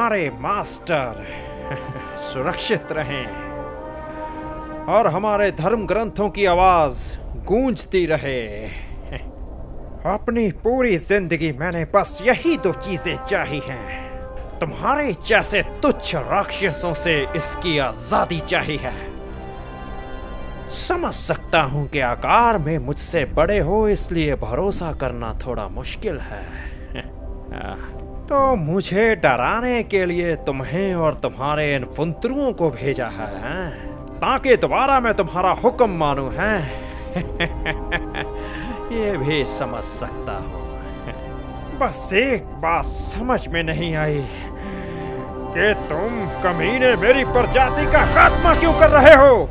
तुम्हारे मास्टर सुरक्षित रहें और हमारे धर्म ग्रंथों की आवाज गूंजती रहे। अपनी पूरी जिंदगी मैंने बस यही दो चीजें चाही हैं। तुम्हारे जैसे तुच्छ राक्षसों से इसकी आजादी चाहिए है। समझ सकता हूं कि आकार में मुझसे बड़े हो, इसलिए भरोसा करना थोड़ा मुश्किल है। तो मुझे डराने के लिए तुम्हें और तुम्हारे इन फुंतरुओं को भेजा है, ताकि दोबारा मैं तुम्हारा हुक्म मानूं, हैं? ये भी समझ सकता हूँ। बस एक बात समझ में नहीं आई कि तुम कमीने मेरी प्रजाति का खात्मा क्यों कर रहे हो?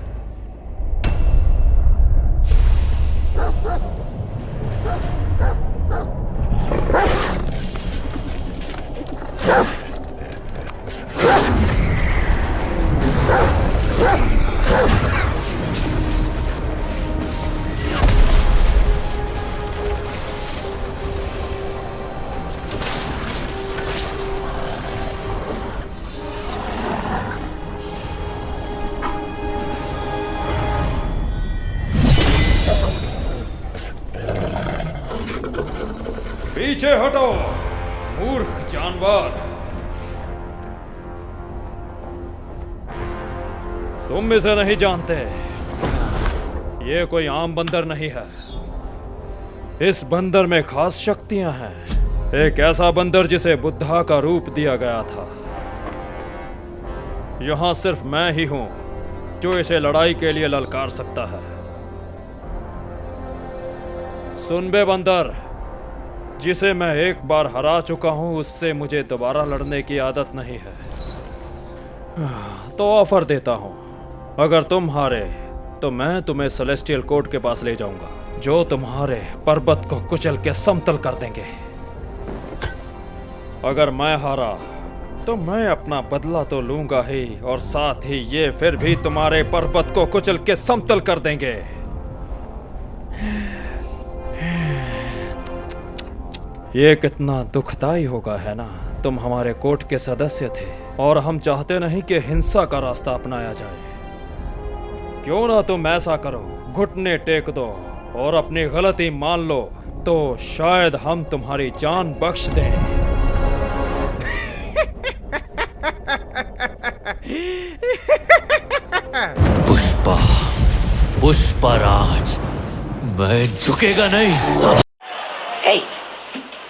पीछे हटो, मूर्ख जानवर। तुम इसे नहीं जानते। ये कोई आम बंदर नहीं है। इस बंदर में खास शक्तियां हैं। एक ऐसा बंदर जिसे बुद्धा का रूप दिया गया था। यहां सिर्फ मैं ही हूं जो इसे लड़ाई के लिए ललकार सकता है। सुन बे बंदर, जिसे मैं एक बार हरा चुका हूं, उससे मुझे दोबारा लड़ने की आदत नहीं है। तो ऑफर देता हूं, अगर तुम हारे तो मैं तुम्हें सेलेस्टियल कोर्ट के पास ले जाऊंगा, जो तुम्हारे पर्वत को कुचल के समतल कर देंगे। अगर मैं हारा तो मैं अपना बदला तो लूंगा ही, और साथ ही ये फिर भी तुम्हारे पर्वत को कुचल के समतल कर देंगे। ये कितना दुखदाई होगा, है ना? तुम हमारे कोर्ट के सदस्य थे और हम चाहते नहीं कि हिंसा का रास्ता अपनाया जाए। क्यों ना तुम ऐसा करो, घुटने टेक दो और अपनी गलती मान लो, तो शायद हम तुम्हारी जान बख्श दें। पुष्पा, पुष्पराज, मैं झुकेगा नहीं साला।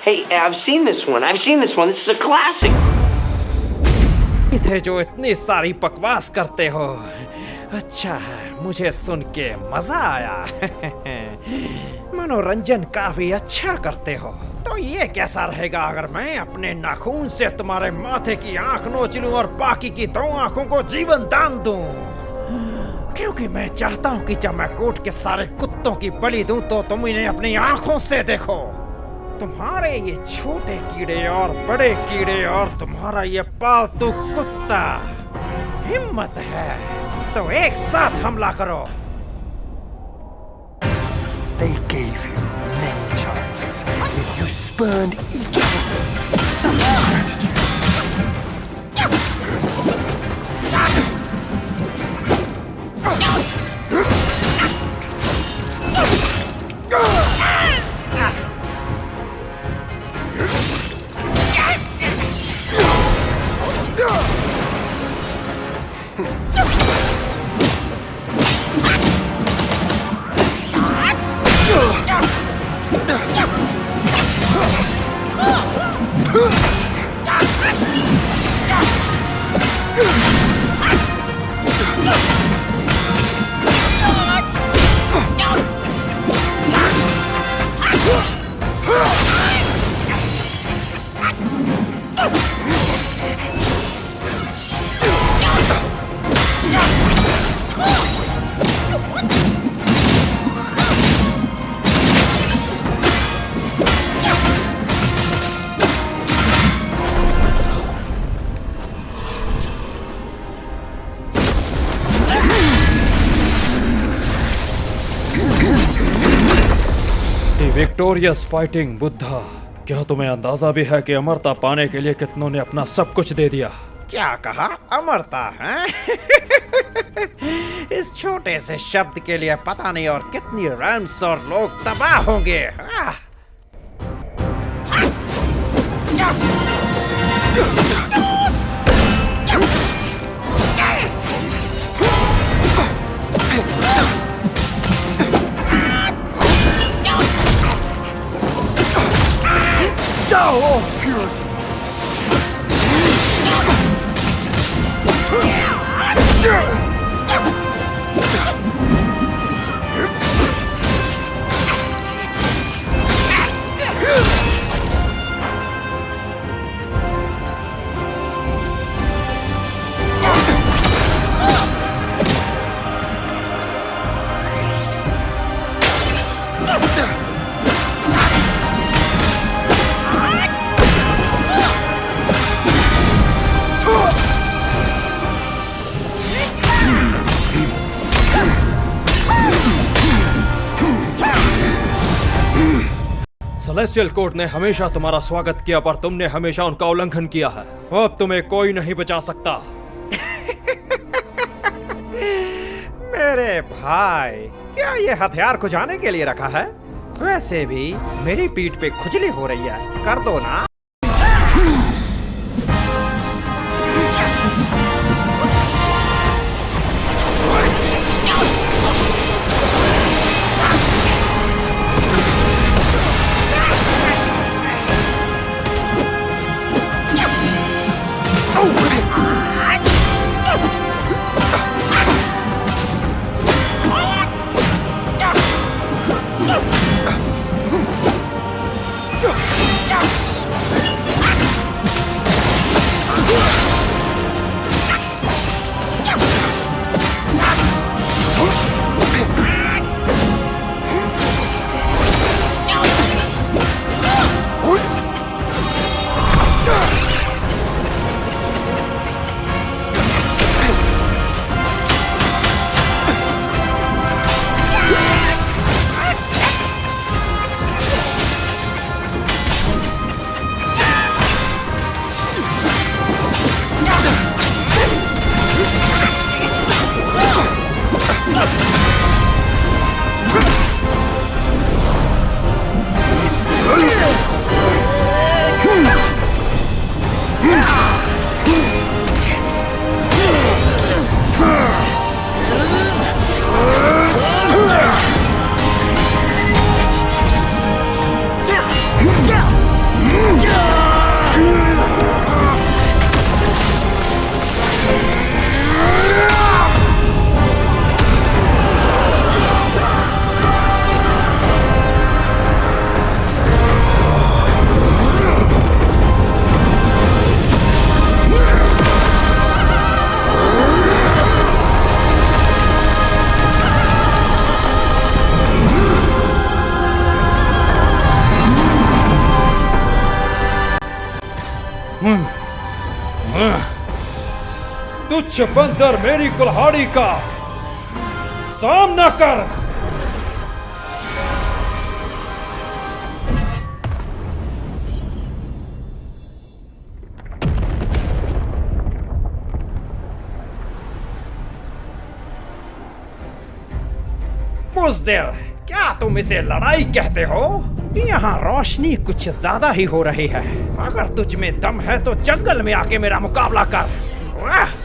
Hey, I've seen this one. This is a classic. थे जो इतनी सारी बकवास करते हो। अच्छा है, मुझे सुन के मजा आया। मनोरंजन काफी अच्छा करते हो। तो ये कैसा रहेगा अगर मैं अपने नाखून से तुम्हारे माथे की आंख नोच लूं और बाकी की 2 आंखों को जीवन दान दूं? क्योंकि मैं चाहता हूं कि जब मैं कोर्ट के सारे कुत्तों की बलि दूं तो तुम इन्हें अपनी आंखों से देखो। तुम्हारे ये छोटे कीड़े और बड़े कीड़े और तुम्हारा ये पालतू कुत्ता, हिम्मत है तो एक साथ हमला करो। They gave you many chances, yet you spurned each one. Some victorious fighting Buddha क्या तुम्हें अंदाजा भी है कि अमरता पाने के लिए कितनों ने अपना सब कुछ दे दिया? क्या कहा? अमरता है? इस छोटे से शब्द के लिए पता नहीं और कितनी रैम्स और लोग तबाह होंगे। सेलेस्टियल कोर्ट ने हमेशा तुम्हारा स्वागत किया, पर तुमने हमेशा उनका उल्लंघन किया है। अब तुम्हें कोई नहीं बचा सकता। मेरे भाई, क्या ये हथियार खुजाने के लिए रखा है? वैसे भी मेरी पीठ पे खुजली हो रही है, कर दो ना। तुच्छ बंदर, मेरी कुल्हाड़ी का सामना कर। बुज़दिल, क्या तुम इसे लड़ाई कहते हो? यहाँ रोशनी कुछ ज्यादा ही हो रही है। अगर तुझ में दम है तो जंगल में आके मेरा मुकाबला कर। वाह!